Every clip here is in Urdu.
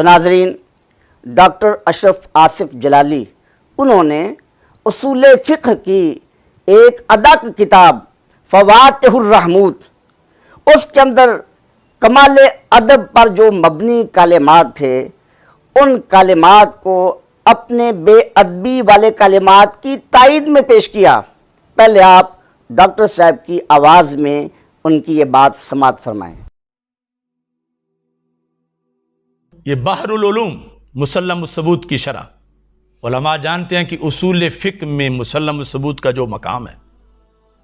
تو ناظرین، ڈاکٹر اشرف آصف جلالی انہوں نے اصول فقہ کی ایک ادق کتاب فواتح الرحموت، اس کے اندر کمال ادب پر جو مبنی کلمات تھے ان کلمات کو اپنے بے ادبی والے کلمات کی تائید میں پیش کیا۔ پہلے آپ ڈاکٹر صاحب کی آواز میں ان کی یہ بات سماعت فرمائیں۔ یہ بحر العلوم مسلم الثبوت کی شرح، علماء جانتے ہیں کہ اصول فقہ میں مسلم الثبوت کا جو مقام ہے،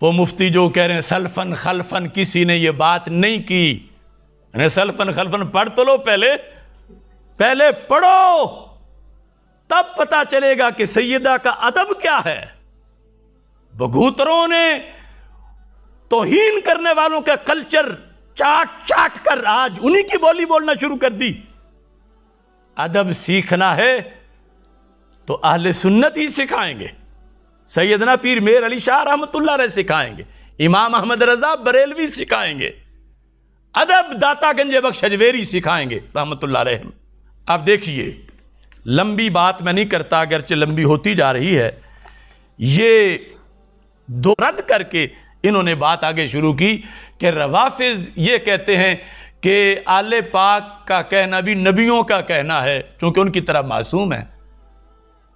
وہ مفتی جو کہہ رہے ہیں سلفن خلفن کسی نے یہ بات نہیں کی، یعنی سلفن خلفن پڑھ تو لو، پہلے پڑھو، تب پتا چلے گا کہ سیدہ کا ادب کیا ہے۔ بگوتروں نے توہین کرنے والوں کا کلچر چاٹ کر آج انہی کی بولی بولنا شروع کر دی۔ ادب سیکھنا ہے تو اہل سنت ہی سکھائیں گے، سیدنا پیر میر علی شاہ رحمۃ اللہ علیہ سکھائیں گے، امام احمد رضا بریلوی سکھائیں گے، ادب داتا گنج بخش اجویری سکھائیں گے رحمۃ اللہ علیہ۔ اب دیکھیے، لمبی بات میں نہیں کرتا، اگرچہ لمبی ہوتی جا رہی ہے، یہ دو رد کر کے انہوں نے بات آگے شروع کی کہ روافض یہ کہتے ہیں کہ آل پاک کا کہنا بھی نبیوں کا کہنا ہے چونکہ ان کی طرح معصوم ہے۔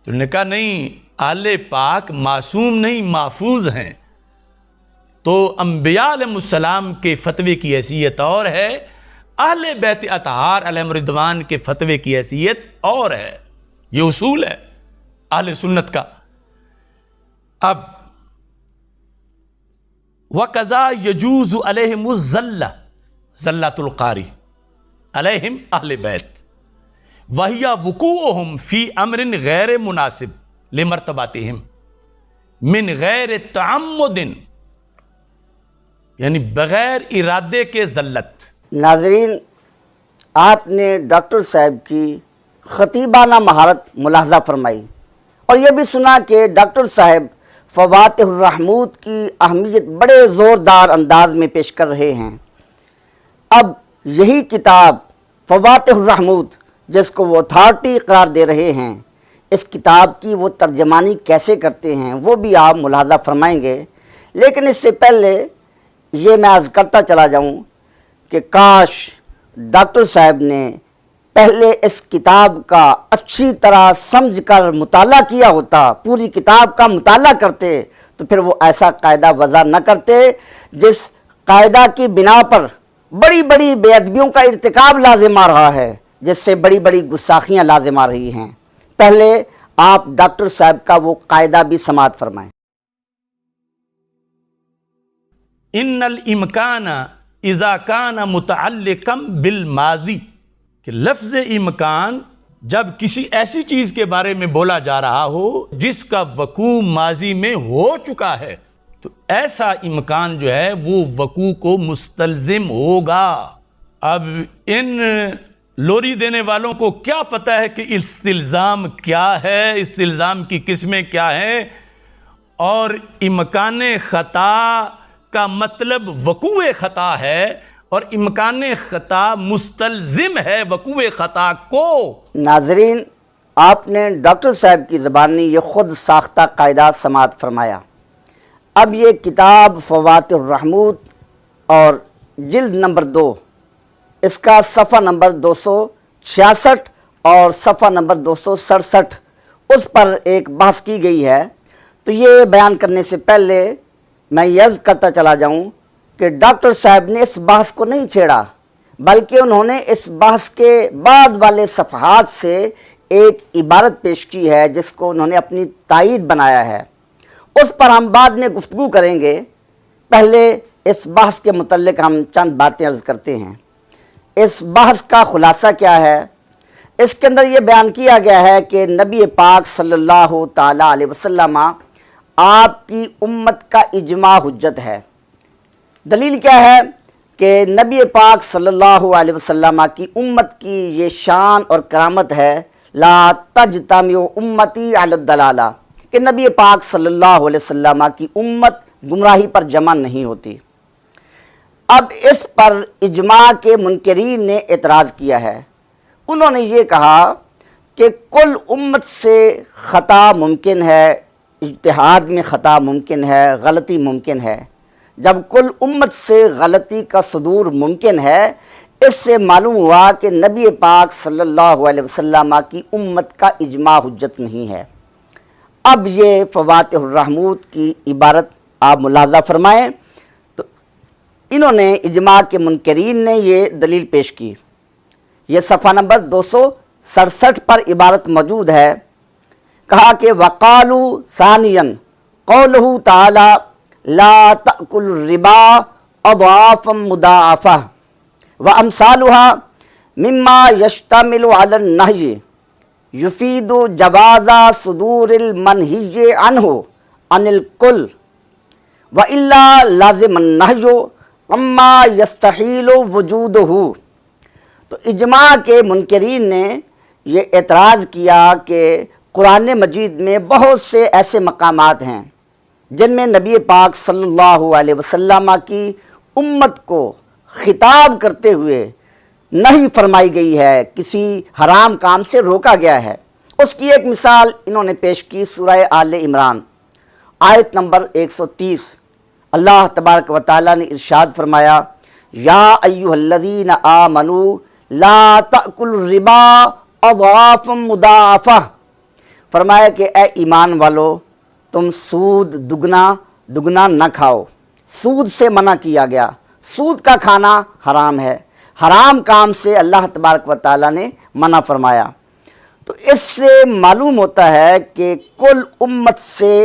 تو انہوں نے کہا نہیں، آل پاک معصوم نہیں، محفوظ ہیں۔ تو انبیاء علیہ السلام کے فتوے کی حیثیت اور ہے، اہل بیت اطہار علیہم رضوان کے فتوے کی حیثیت اور ہے۔ یہ اصول ہے اہل سنت کا۔ اب وَقَضَا يَجُوزُ عَلَيْهِمُ الزَّلَّةُ زلۃ القاری علیہم اہل بیت وَهِيَ وُقُوعُهُمْ فِي أَمْرٍ غیر مناسب لمرتباتہم من غیر تعمد، یعنی بغیر ارادے کے ذلت۔ ناظرین، آپ نے ڈاکٹر صاحب کی خطیبانہ مہارت ملاحظہ فرمائی اور یہ بھی سنا کہ ڈاکٹر صاحب فواتح الرحموت کی اہمیت بڑے زوردار انداز میں پیش کر رہے ہیں۔ اب یہی کتاب فواتح الرحموت جس کو وہ اتھارٹی قرار دے رہے ہیں، اس کتاب کی وہ ترجمانی کیسے کرتے ہیں وہ بھی آپ ملاحظہ فرمائیں گے، لیکن اس سے پہلے یہ میں عرض کرتا چلا جاؤں کہ کاش ڈاکٹر صاحب نے پہلے اس کتاب کا اچھی طرح سمجھ کر مطالعہ کیا ہوتا، پوری کتاب کا مطالعہ کرتے تو پھر وہ ایسا قاعدہ وضع نہ کرتے جس قاعدہ کی بنا پر بڑی بڑی بے ادبیوں کا ارتکاب لازم آ رہا ہے، جس سے بڑی بڑی گستاخیاں لازم آ رہی ہیں۔ پہلے آپ ڈاکٹر صاحب کا وہ قاعدہ بھی سماعت فرمائیں۔ ان الامکان اذا کان متعلقا بالماضی، کہ لفظ امکان جب کسی ایسی چیز کے بارے میں بولا جا رہا ہو جس کا وقوع ماضی میں ہو چکا ہے، تو ایسا امکان جو ہے وہ وقوع کو مستلزم ہوگا۔ اب ان لوری دینے والوں کو کیا پتہ ہے کہ استلزام کیا ہے، استلزام کی قسمیں کیا ہیں، اور امکان خطا کا مطلب وقوع خطا ہے اور امکان خطا مستلزم ہے وقوع خطا کو۔ ناظرین، آپ نے ڈاکٹر صاحب کی زبانی یہ خود ساختہ قاعدہ سماعت فرمایا۔ اب یہ کتاب فواتح الرحموت اور جلد نمبر 2، اس کا صفحہ نمبر 266 اور صفحہ نمبر 267 اس پر ایک بحث کی گئی ہے۔ تو یہ بیان کرنے سے پہلے میں یہ عرض کرتا چلا جاؤں کہ ڈاکٹر صاحب نے اس بحث کو نہیں چھیڑا، بلکہ انہوں نے اس بحث کے بعد والے صفحات سے ایک عبارت پیش کی ہے جس کو انہوں نے اپنی تائید بنایا ہے، اس پر ہم بعد میں گفتگو کریں گے۔ پہلے اس بحث کے متعلق ہم چند باتیں عرض کرتے ہیں۔ اس بحث کا خلاصہ کیا ہے؟ اس کے اندر یہ بیان کیا گیا ہے کہ نبی پاک صلی اللہ تعالیٰ علیہ وسلم آپ کی امت کا اجماع حجت ہے۔ دلیل کیا ہے کہ نبی پاک صلی اللہ علیہ وسلم کی امت کی یہ شان اور کرامت ہے، لا تجتمع امتی علی الضلالہ، کہ نبی پاک صلی اللہ علیہ وسلم کی امت گمراہی پر جمع نہیں ہوتی۔ اب اس پر اجماع کے منکرین نے اعتراض کیا ہے، انہوں نے یہ کہا کہ کل امت سے خطا ممکن ہے، اجتہاد میں خطا ممکن ہے، غلطی ممکن ہے۔ جب کل امت سے غلطی کا صدور ممکن ہے، اس سے معلوم ہوا کہ نبی پاک صلی اللہ علیہ وسلم کی امت کا اجماع حجت نہیں ہے۔ اب یہ فواتح الرحموت کی عبارت آپ ملاحظہ فرمائیں تو انہوں نے اجماع کے منکرین نے یہ دلیل پیش کی۔ یہ صفحہ نمبر 267 پر عبارت موجود ہے۔ کہا کہ وقالوا ثانیا قولہ تعالی لا تأکل الربا اضعافا مضاعفہ وامثالها مما یشتمل علی النہی یفید جواز صدور المنہی عنہ عن الکل وإلا لازم النہی اما یستحیل وجودہ۔ تو اجماع کے منکرین نے یہ اعتراض کیا کہ قرآن مجید میں بہت سے ایسے مقامات ہیں جن میں نبی پاک صلی اللہ علیہ وسلم کی امت کو خطاب کرتے ہوئے نہیں فرمائی گئی ہے، کسی حرام کام سے روکا گیا ہے۔ اس کی ایک مثال انہوں نے پیش کی سورہ آل عمران آیت نمبر 130۔ اللہ تبارک و تعالیٰ نے ارشاد فرمایا یا ایھا الذین آمنوا لا تأکلوا الربا اضعافا مضاعفہ، فرمایا کہ اے ایمان والو تم سود دگنا نہ کھاؤ۔ سود سے منع کیا گیا، سود کا کھانا حرام ہے، حرام کام سے اللہ تبارک و تعالیٰ نے منع فرمایا۔ تو اس سے معلوم ہوتا ہے کہ کل امت سے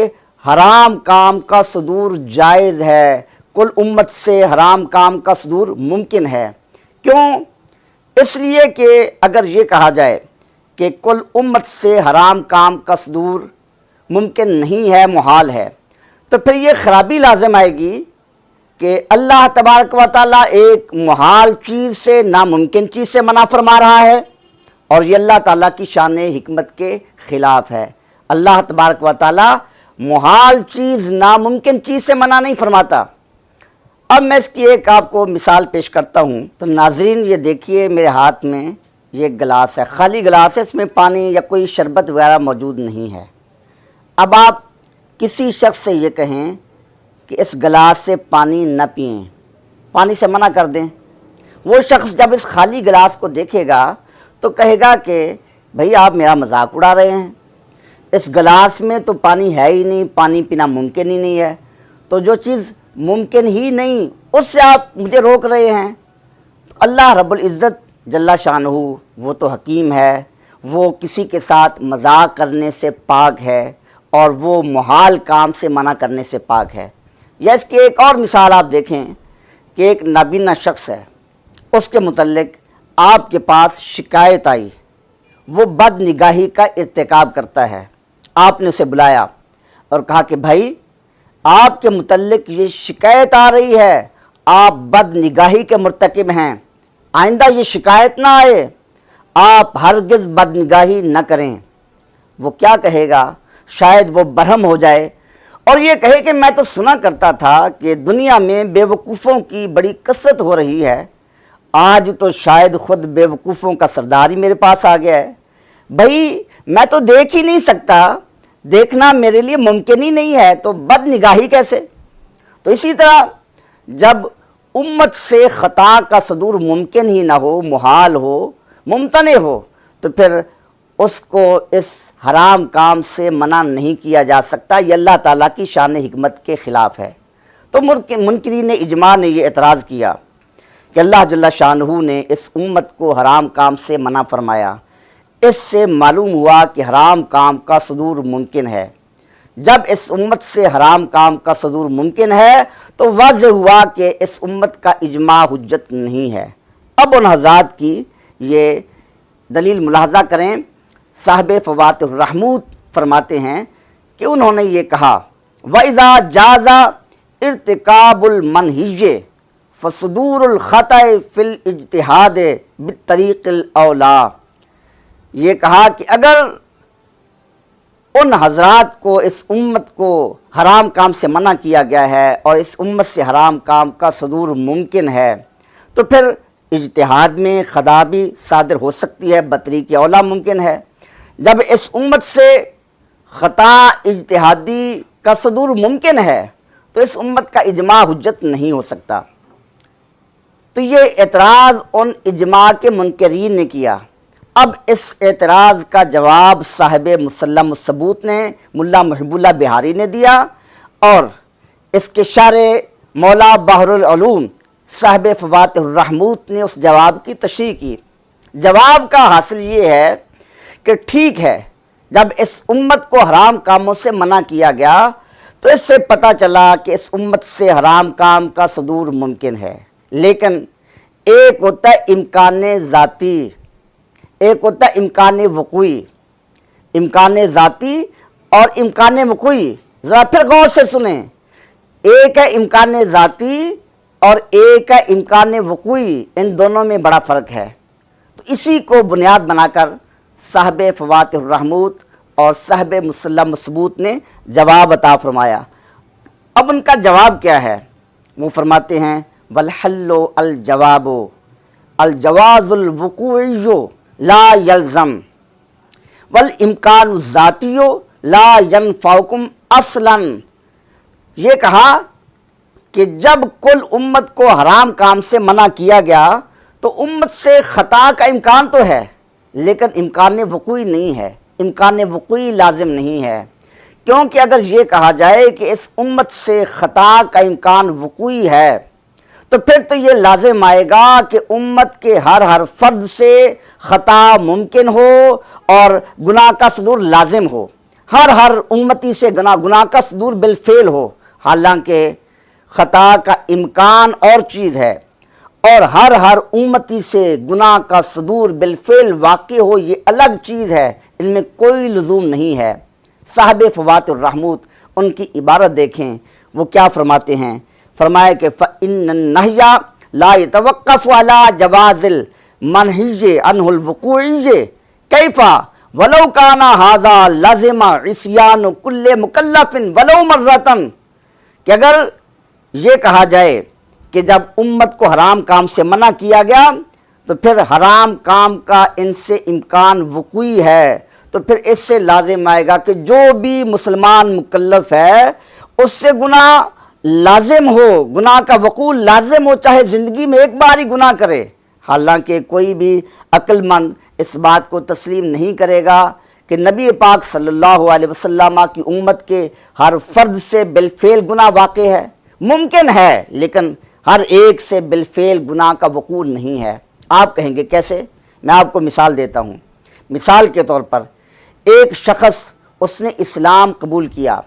حرام کام کا صدور جائز ہے، کل امت سے حرام کام کا صدور ممکن ہے۔ کیوں؟ اس لیے کہ اگر یہ کہا جائے کہ کل امت سے حرام کام کا صدور ممکن نہیں ہے، محال ہے، تو پھر یہ خرابی لازم آئے گی کہ اللہ تبارک و تعالیٰ ایک محال چیز سے، ناممکن چیز سے منع فرما رہا ہے، اور یہ اللہ تعالیٰ کی شان حکمت کے خلاف ہے۔ اللہ تبارک و تعالیٰ محال چیز، ناممکن چیز سے منع نہیں فرماتا۔ اب میں اس کی ایک آپ کو مثال پیش کرتا ہوں۔ تو ناظرین یہ دیکھیے میرے ہاتھ میں یہ گلاس ہے، خالی گلاس ہے، اس میں پانی یا کوئی شربت وغیرہ موجود نہیں ہے۔ اب آپ کسی شخص سے یہ کہیں کہ اس گلاس سے پانی نہ پئیں، پانی سے منع کر دیں، وہ شخص جب اس خالی گلاس کو دیکھے گا تو کہے گا کہ بھئی آپ میرا مذاق اڑا رہے ہیں، اس گلاس میں تو پانی ہے ہی نہیں، پانی پینا ممکن ہی نہیں ہے، تو جو چیز ممکن ہی نہیں اس سے آپ مجھے روک رہے ہیں۔ اللہ رب العزت جل شانہ وہ تو حکیم ہے، وہ کسی کے ساتھ مذاق کرنے سے پاک ہے اور وہ محال کام سے منع کرنے سے پاک ہے۔ یا اس کی ایک اور مثال آپ دیکھیں کہ ایک نابینا شخص ہے، اس کے متعلق آپ کے پاس شکایت آئی، وہ بد نگاہی کا ارتکاب کرتا ہے۔ آپ نے اسے بلایا اور کہا کہ بھائی آپ کے متعلق یہ شکایت آ رہی ہے، آپ بد نگاہی کے مرتکب ہیں، آئندہ یہ شکایت نہ آئے، آپ ہرگز بد نگاہی نہ کریں۔ وہ کیا کہے گا؟ شاید وہ برہم ہو جائے اور یہ کہے کہ میں تو سنا کرتا تھا کہ دنیا میں بے وقوفوں کی بڑی کثرت ہو رہی ہے، آج تو شاید خود بے وقوفوں کا سردار ہی میرے پاس آ گیا ہے۔ بھائی میں تو دیکھ ہی نہیں سکتا، دیکھنا میرے لیے ممکن ہی نہیں ہے، تو بد نگاہی کیسے؟ تو اسی طرح جب امت سے خطا کا صدور ممکن ہی نہ ہو، محال ہو، ممتنع ہو، تو پھر اس کو اس حرام کام سے منع نہیں کیا جا سکتا، یہ اللہ تعالیٰ کی شان حکمت کے خلاف ہے۔ تو منکرین اجماع نے یہ اعتراض کیا کہ اللہ جل شانہ نے اس امت کو حرام کام سے منع فرمایا، اس سے معلوم ہوا کہ حرام کام کا صدور ممکن ہے۔ جب اس امت سے حرام کام کا صدور ممکن ہے تو واضح ہوا کہ اس امت کا اجماع حجت نہیں ہے۔ اب ان حضرات کی یہ دلیل ملاحظہ کریں۔ صاحب فواتح الرحموت فرماتے ہیں کہ انہوں نے یہ کہا وَإِذَا جَازَ ارتکاب المنہی فصدور الخطأ فی الاجتہاد بالطریق الاولیٰ۔ یہ کہا کہ اگر ان حضرات کو، اس امت کو حرام کام سے منع کیا گیا ہے اور اس امت سے حرام کام کا صدور ممکن ہے، تو پھر اجتہاد میں خطا بھی صادر ہو سکتی ہے، بطریق اولا ممکن ہے۔ جب اس امت سے خطا اجتہادی کا صدور ممکن ہے تو اس امت کا اجماع حجت نہیں ہو سکتا۔ تو یہ اعتراض ان اجماع کے منکرین نے کیا۔ اب اس اعتراض کا جواب صاحب مسلم الثبوت نے، ملا محب اللہ بہاری نے دیا، اور اس کے شارح مولا بحر العلوم صاحب فواتح الرحموت نے اس جواب کی تشریح کی۔ جواب کا حاصل یہ ہے کہ ٹھیک ہے، جب اس امت کو حرام کاموں سے منع کیا گیا تو اس سے پتہ چلا کہ اس امت سے حرام کام کا صدور ممکن ہے، لیکن ایک ہوتا ہے امکان ذاتی، ایک ہوتا ہے امکان وقوعی۔ امکان ذاتی اور امکان وقوعی، ذرا پھر غور سے سنیں، ایک ہے امکان ذاتی اور ایک ہے امکان وقوعی، ان دونوں میں بڑا فرق ہے۔ تو اسی کو بنیاد بنا کر صاحب فواتح الرحموت اور صاحب مسلم الثبوت نے جواب عطا فرمایا۔ اب ان کا جواب کیا ہے؟ وہ فرماتے ہیں والحل الجواب الجواز الوقوعی لا یلزم والامکان الذاتی لا ینفعکم اصلا۔ یہ کہا کہ جب کل امت کو حرام کام سے منع کیا گیا تو امت سے خطا کا امکان تو ہے، لیکن امکان وقوعی نہیں ہے، امکان وقوعی لازم نہیں ہے، کیونکہ اگر یہ کہا جائے کہ اس امت سے خطا کا امکان وقوعی ہے تو پھر تو یہ لازم آئے گا کہ امت کے ہر فرد سے خطا ممکن ہو اور گناہ کا صدور لازم ہو، ہر امتی سے گناہ کا صدور بالفعل ہو، حالانکہ خطا کا امکان اور چیز ہے اور ہر امتی سے گناہ کا صدور بالفعل واقع ہو یہ الگ چیز ہے، ان میں کوئی لزوم نہیں ہے۔ صاحب فواتح الرحموت ان کی عبارت دیکھیں، وہ کیا فرماتے ہیں؟ فرمایا کہ فَإِنَّ النَّهْيَ لَا يَتَوَقَّفُ عَلَى جَوَازِ الْمَنْهِيِّ عَنْهُ الْوُقُوعِيِّ كَيْفَ وَلَوْ كَانَ هَذَا لَازِمَ عِصْيَانُ كُلِّ مُكَلَّفٍ وَلَوْ مَرَّةً، کہ اگر یہ کہا جائے کہ جب امت کو حرام کام سے منع کیا گیا تو پھر حرام کام کا ان سے امکان وقوعی ہے، تو پھر اس سے لازم آئے گا کہ جو بھی مسلمان مکلف ہے اس سے گناہ لازم ہو، گناہ کا وقوع لازم ہو، چاہے زندگی میں ایک بار ہی گناہ کرے۔ حالانکہ کوئی بھی عقل مند اس بات کو تسلیم نہیں کرے گا کہ نبی پاک صلی اللہ علیہ وسلم کی امت کے ہر فرد سے بالفعل گناہ واقع ہے، ممکن ہے لیکن ہر ایک سے بالفعل گناہ کا وقوع نہیں ہے۔ آپ کہیں گے کیسے؟ میں آپ کو مثال دیتا ہوں۔ مثال کے طور پر ایک شخص اس نے اسلام قبول کیا،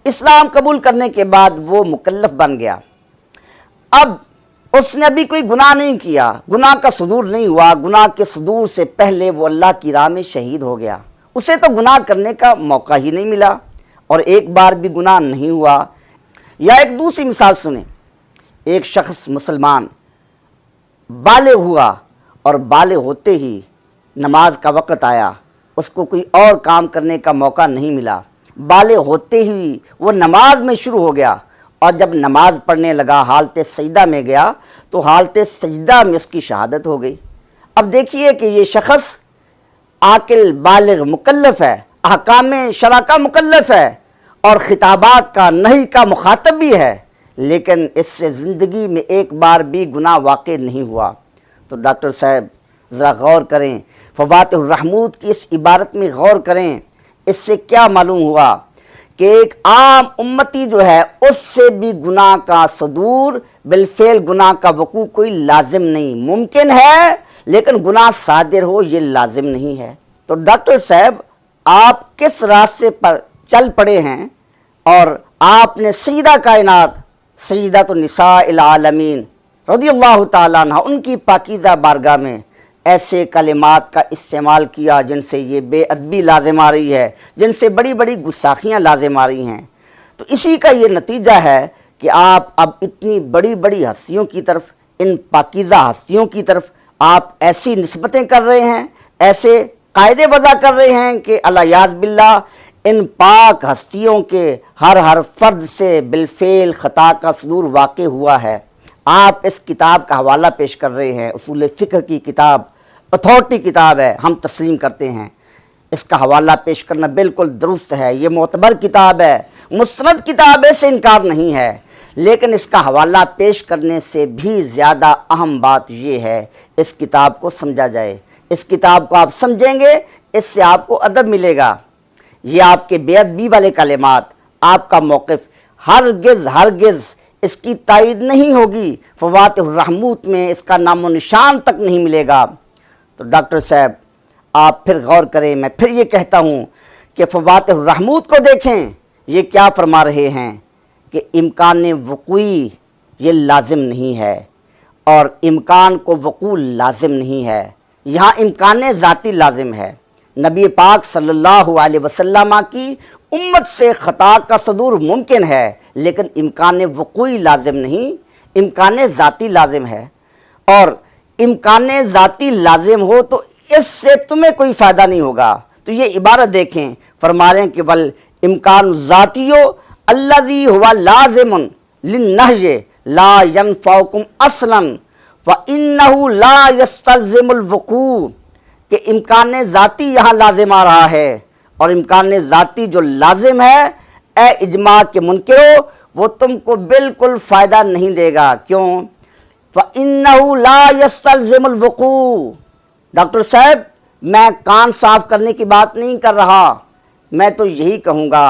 اسلام قبول کرنے کے بعد وہ مکلف بن گیا، اب اس نے ابھی کوئی گناہ نہیں کیا، گناہ کا صدور نہیں ہوا، گناہ کے صدور سے پہلے وہ اللہ کی راہ میں شہید ہو گیا، اسے تو گناہ کرنے کا موقع ہی نہیں ملا اور ایک بار بھی گناہ نہیں ہوا۔ یا ایک دوسری مثال سنیں، ایک شخص مسلمان بالغ ہوا اور بالغ ہوتے ہی نماز کا وقت آیا، اس کو کوئی اور کام کرنے کا موقع نہیں ملا، بالغ ہوتے ہی وہ نماز میں شروع ہو گیا، اور جب نماز پڑھنے لگا حالت سجدہ میں گیا تو حالت سجدہ میں اس کی شہادت ہو گئی۔ اب دیکھیے کہ یہ شخص عاقل بالغ مکلف ہے، احکام شرع کا مکلف ہے اور خطابات کا نہی کا مخاطب بھی ہے، لیکن اس سے زندگی میں ایک بار بھی گناہ واقع نہیں ہوا۔ تو ڈاکٹر صاحب ذرا غور کریں، فواتح الرحموت کی اس عبارت میں غور کریں، اس سے کیا معلوم ہوا کہ ایک عام امتی جو ہے اس سے بھی گناہ کا صدور بالفعل گناہ کا وقوع کوئی لازم نہیں، ممکن ہے لیکن گناہ صادر ہو یہ لازم نہیں ہے۔ تو ڈاکٹر صاحب آپ کس راستے پر چل پڑے ہیں، اور آپ نے سیدہ کائنات سیدۃ النساء العالمین رضی اللہ تعالیٰ عنہ ان کی پاکیزہ بارگاہ میں ایسے کلمات کا استعمال کیا جن سے یہ بے ادبی لازم آ رہی ہے، جن سے بڑی بڑی گستاخیاں لازم آ رہی ہیں۔ تو اسی کا یہ نتیجہ ہے کہ آپ اب اتنی بڑی بڑی ہستیوں کی طرف، ان پاکیزہ ہستیوں کی طرف آپ ایسی نسبتیں کر رہے ہیں، ایسے قاعدے وضع کر رہے ہیں کہ الیاذ باللہ ان پاک ہستیوں کے ہر فرد سے بالفعل خطا کا صدور واقع ہوا ہے۔ آپ اس کتاب کا حوالہ پیش کر رہے ہیں، اصول فقہ کی کتاب، اتھارٹی کتاب ہے، ہم تسلیم کرتے ہیں، اس کا حوالہ پیش کرنا بالکل درست ہے، یہ معتبر کتاب ہے، مستند کتاب ہے، سے انکار نہیں ہے، لیکن اس کا حوالہ پیش کرنے سے بھی زیادہ اہم بات یہ ہے اس کتاب کو سمجھا جائے۔ اس کتاب کو آپ سمجھیں گے، اس سے آپ کو ادب ملے گا۔ یہ آپ کے بے ادبی والے کلمات، آپ کا موقف ہرگز اس کی تائید نہیں ہوگی، فواتح الرحموت میں اس کا نام و نشان تک نہیں ملے گا۔ تو ڈاکٹر صاحب آپ پھر غور کریں، میں پھر یہ کہتا ہوں کہ فواتح الرحموت کو دیکھیں، یہ کیا فرما رہے ہیں کہ امکان وقوعی یہ لازم نہیں ہے، اور امکان کو وقوع لازم نہیں ہے، یہاں امکان ذاتی لازم ہے۔ نبی پاک صلی اللہ علیہ وسلم کی امت سے خطا کا صدور ممکن ہے، لیکن امکان وقوعی لازم نہیں، امکان ذاتی لازم ہے، اور امکان ذاتی لازم ہو تو اس سے تمہیں کوئی فائدہ نہیں ہوگا۔ تو یہ عبارت دیکھیں، فرما رہے ہیں کہ بل امکان ذاتیو الذی ہوا لازم للنہی لا ینفعکم اصلا فانہ لا یستلزم الوقوع، کہ امکان ذاتی یہاں لازم آ رہا ہے، اور امکان ذاتی جو لازم ہے اے اجماع کے منکرو وہ تم کو بالکل فائدہ نہیں دے گا۔ کیوں؟ فَإِنَّهُ لَا يَسْتَلْزِمُ الْوُقُوعَ۔ ڈاکٹر صاحب میں کان صاف کرنے کی بات نہیں کر رہا، میں تو یہی کہوں گا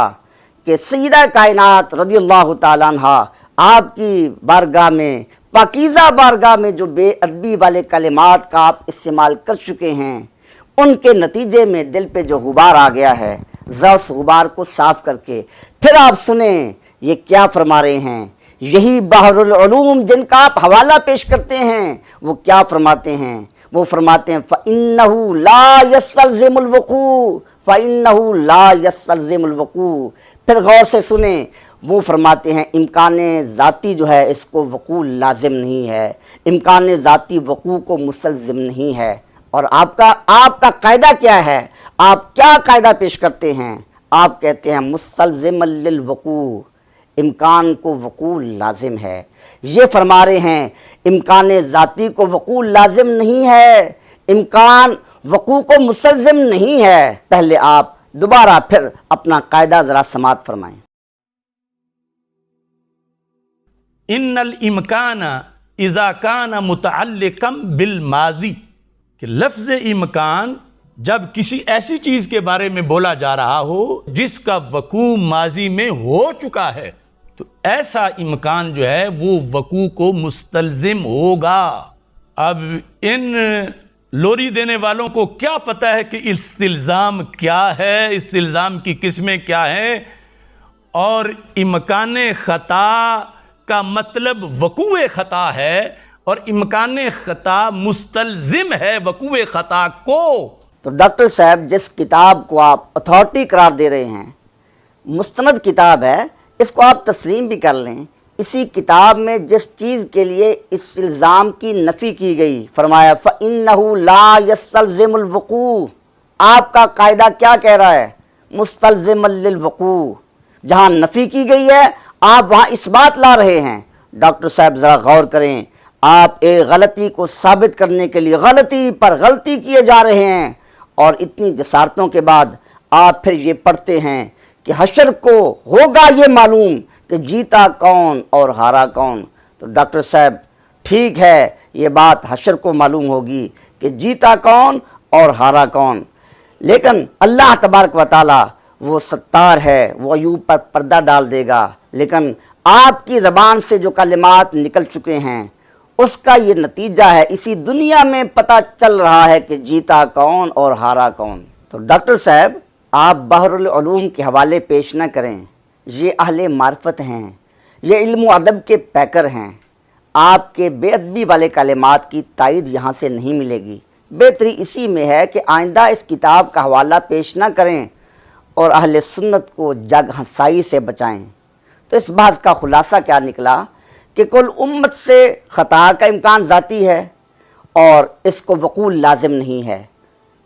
کہ سیدہ کائنات رضی اللہ تعالیٰ عنہ آپ کی بارگاہ میں، پاکیزہ بارگاہ میں جو بے ادبی والے کلمات کا آپ استعمال کر چکے ہیں، ان کے نتیجے میں دل پہ جو غبار آ گیا ہے، ذرا اس غبار کو صاف کر کے پھر آپ سنیں یہ کیا فرما رہے ہیں۔ یہی بحر العلوم جن کا آپ حوالہ پیش کرتے ہیں، وہ کیا فرماتے ہیں؟ وہ فرماتے ہیں فَإِنَّهُ لَا يَسْتَلْزِمُ الْوُقُوعَ، فَإِنَّهُ لَا يَسْتَلْزِمُ الْوُقُوعَ۔ پھر غور سے سنیں، وہ فرماتے ہیں امکان ذاتی جو ہے اس کو وقوع لازم نہیں ہے، امکان ذاتی وقوع کو مستلزم نہیں ہے۔ اور آپ کا قاعدہ کیا ہے؟ آپ کیا قاعدہ پیش کرتے ہیں؟ آپ کہتے ہیں مستلزم للوقوع، امکان کو وقوع لازم ہے۔ یہ فرما رہے ہیں امکان ذاتی کو وقوع لازم نہیں ہے، امکان وقوع کو مستلزم نہیں ہے۔ پہلے آپ دوبارہ پھر اپنا قاعدہ ذرا سماعت فرمائیں۔ ان الامکان اذا کان متعلقا بالماضی، کہ لفظ امکان جب کسی ایسی چیز کے بارے میں بولا جا رہا ہو جس کا وقوع ماضی میں ہو چکا ہے، تو ایسا امکان جو ہے وہ وقوع کو مستلزم ہوگا۔ اب ان لوری دینے والوں کو کیا پتہ ہے کہ استلزام کیا ہے، استلزام کی قسمیں کیا ہیں، اور امکان خطا کا مطلب وقوع خطا ہے، اور امکان خطا مستلزم ہے وقوع خطا کو۔ تو ڈاکٹر صاحب جس کتاب کو آپ اتھارٹی قرار دے رہے ہیں، مستند کتاب ہے، اس کو آپ تسلیم بھی کر لیں، اسی کتاب میں جس چیز کے لیے استلزام کی نفی کی گئی، فرمایا فَإِنَّهُ لَا يَسْتَلْزِمُ الْوُقُوعَ، آپ کا قاعدہ کیا کہہ رہا ہے؟ مستلزم للوقوع۔ جہاں نفی کی گئی ہے آپ وہاں اس بات لا رہے ہیں۔ ڈاکٹر صاحب ذرا غور کریں، آپ ایک غلطی کو ثابت کرنے کے لیے غلطی پر غلطی کیے جا رہے ہیں، اور اتنی جسارتوں کے بعد آپ پھر یہ پڑھتے ہیں کہ حشر کو ہوگا یہ معلوم کہ جیتا کون اور ہارا کون۔ تو ڈاکٹر صاحب ٹھیک ہے، یہ بات حشر کو معلوم ہوگی کہ جیتا کون اور ہارا کون، لیکن اللہ تبارک و تعالی وہ ستار ہے، وہ عیوب پر پردہ ڈال دے گا، لیکن آپ کی زبان سے جو کلمات نکل چکے ہیں اس کا یہ نتیجہ ہے، اسی دنیا میں پتہ چل رہا ہے کہ جیتا کون اور ہارا کون۔ تو ڈاکٹر صاحب آپ بحر العلوم کے حوالے پیش نہ کریں، یہ اہل معرفت ہیں، یہ علم و ادب کے پیکر ہیں، آپ کے بے ادبی والے کلمات کی تائید یہاں سے نہیں ملے گی۔ بہتری اسی میں ہے کہ آئندہ اس کتاب کا حوالہ پیش نہ کریں اور اہل سنت کو جگ ہنسائی سے بچائیں۔ تو اس بحث کا خلاصہ کیا نکلا کہ کل امت سے خطا کا امکان ذاتی ہے اور اس کو وقوع لازم نہیں ہے،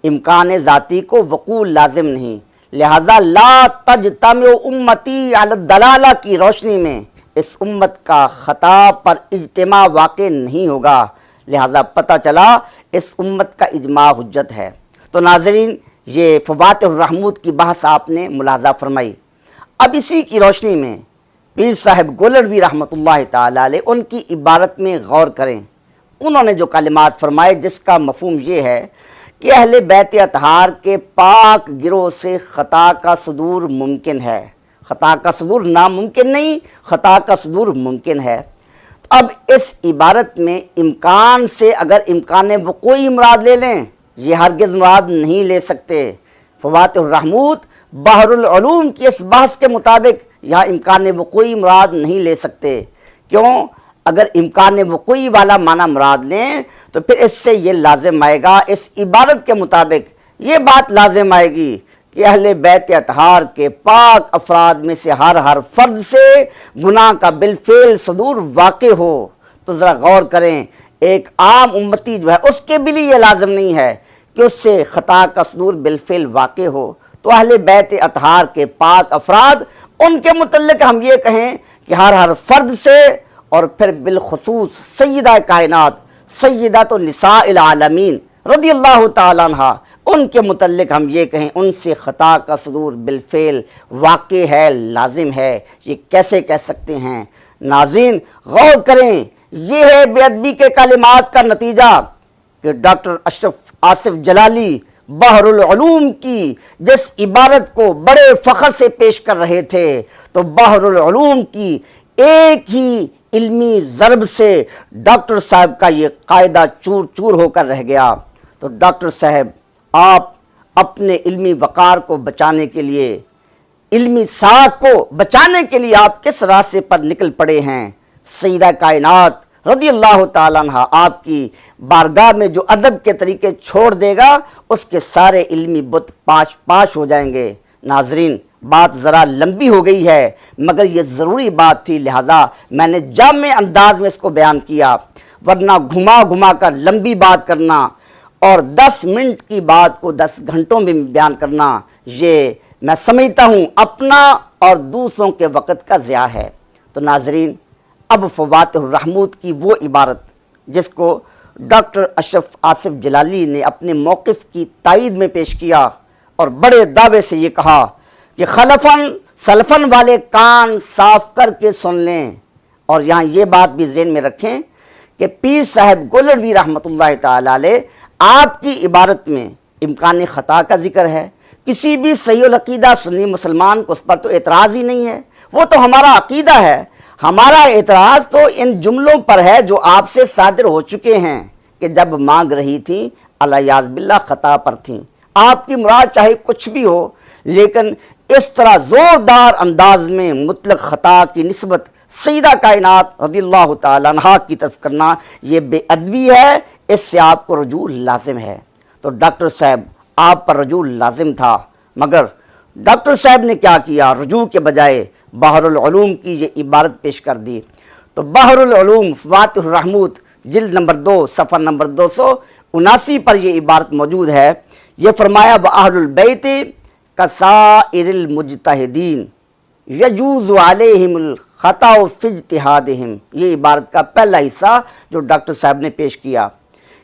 امکان ذاتی کو وقوع لازم نہیں، لہذا لا تجتمع امتی علی الدلالہ کی روشنی میں اس امت کا خطا پر اجتماع واقع نہیں ہوگا، لہذا پتہ چلا اس امت کا اجماع حجت ہے۔ تو ناظرین، یہ فوات الرحمود کی بحث آپ نے ملاحظہ فرمائی۔ اب اسی کی روشنی میں پیر صاحب گولڑوی رحمۃ اللہ تعالی علیہ ان کی عبارت میں غور کریں۔ انہوں نے جو کلمات فرمائے جس کا مفہوم یہ ہے کہ اہل بیت اطہار کے پاک گروہ سے خطا کا صدور ممکن ہے۔ خطا کا صدور ناممکن نہیں، خطا کا صدور ممکن ہے۔ اب اس عبارت میں امکان سے اگر امکان وقوعی مراد لے لیں، یہ ہرگز مراد نہیں لے سکتے۔ فوات الرحمود بحر العلوم کی اس بحث کے مطابق یہاں امکان وقوعی مراد نہیں لے سکتے۔ کیوں؟ اگر امکان وقوعی والا معنی مراد لیں تو پھر اس سے یہ لازم آئے گا، اس عبارت کے مطابق یہ بات لازم آئے گی کہ اہل بیت اطہار کے پاک افراد میں سے ہر فرد سے گناہ کا بالفعل صدور واقع ہو۔ تو ذرا غور کریں، ایک عام امتی جو ہے اس کے بھی لیے یہ لازم نہیں ہے کہ اس سے خطا کا صدور بالفعل واقع ہو۔ تو اہل بیت اطہار کے پاک افراد، ان کے متعلق ہم یہ کہیں کہ ہر فرد سے، اور پھر بالخصوص سیدہ کائنات سیدۃ النساء العالمین رضی اللہ تعالیٰ عنہ، ان کے متعلق ہم یہ کہیں ان سے خطا کا صدور بالفعل واقع ہے، لازم ہے۔ یہ کیسے کہہ سکتے ہیں؟ ناظرین غور کریں، یہ ہے بے ادبی کے کلمات کا نتیجہ کہ ڈاکٹر اشرف آصف جلالی بحر العلوم کی جس عبارت کو بڑے فخر سے پیش کر رہے تھے، تو بحر العلوم کی ایک ہی علمی ضرب سے ڈاکٹر صاحب کا یہ قاعدہ چور چور ہو کر رہ گیا۔ تو ڈاکٹر صاحب، آپ اپنے علمی وقار کو بچانے کے لیے، علمی ساکھ کو بچانے کے لیے آپ کس راستے پر نکل پڑے ہیں؟ سیدہ کائنات رضی اللہ تعالیٰ عنہ آپ کی بارگاہ میں جو ادب کے طریقے چھوڑ دے گا، اس کے سارے علمی بت پاش پاش ہو جائیں گے۔ ناظرین، بات ذرا لمبی ہو گئی ہے مگر یہ ضروری بات تھی، لہذا میں نے جامع انداز میں اس کو بیان کیا، ورنہ گھما گھما کر لمبی بات کرنا اور 10 منٹ کی بات کو 10 گھنٹوں میں بیان کرنا، یہ میں سمجھتا ہوں اپنا اور دوسروں کے وقت کا ضیاع ہے۔ تو ناظرین، اب فوات الرحمود کی وہ عبارت جس کو ڈاکٹر اشرف آصف جلالی نے اپنے موقف کی تائید میں پیش کیا اور بڑے دعوے سے یہ کہا کہ خلفاً سلفاً والے کان صاف کر کے سن لیں۔ اور یہاں یہ بات بھی ذہن میں رکھیں کہ پیر صاحب گولڑوی رحمۃ اللہ تعالی علیہ آپ کی عبارت میں امکان خطا کا ذکر ہے۔ کسی بھی صحیح العقیدہ سنی مسلمان کو اس پر تو اعتراض ہی نہیں ہے، وہ تو ہمارا عقیدہ ہے۔ ہمارا اعتراض تو ان جملوں پر ہے جو آپ سے صادر ہو چکے ہیں کہ جب مانگ رہی تھی الیاذ باللہ خطا پر تھیں۔ آپ کی مراد چاہے کچھ بھی ہو، لیکن اس طرح زوردار انداز میں مطلق خطا کی نسبت سیدہ کائنات رضی اللہ تعالیٰ عنہ کی طرف کرنا یہ بے ادبی ہے، اس سے آپ کو رجوع لازم ہے۔ تو ڈاکٹر صاحب، آپ پر رجوع لازم تھا، مگر ڈاکٹر صاحب نے کیا کیا؟ رجوع کے بجائے بحر العلوم کی یہ عبارت پیش کر دی۔ تو بحر العلوم فوات الرحمود جلد نمبر 2 صفحہ نمبر 279 پر یہ عبارت موجود ہے۔ یہ فرمایا وَأَهْلُ الْبَيْتِ كَسَائِرِ الْمُجْتَهِدِينَ يَجُوزُ عَلَيْهِمُ الْخَطَأُ فِي اجْتِهَادِهِمْ۔ یہ عبارت کا پہلا حصہ جو ڈاکٹر صاحب نے پیش کیا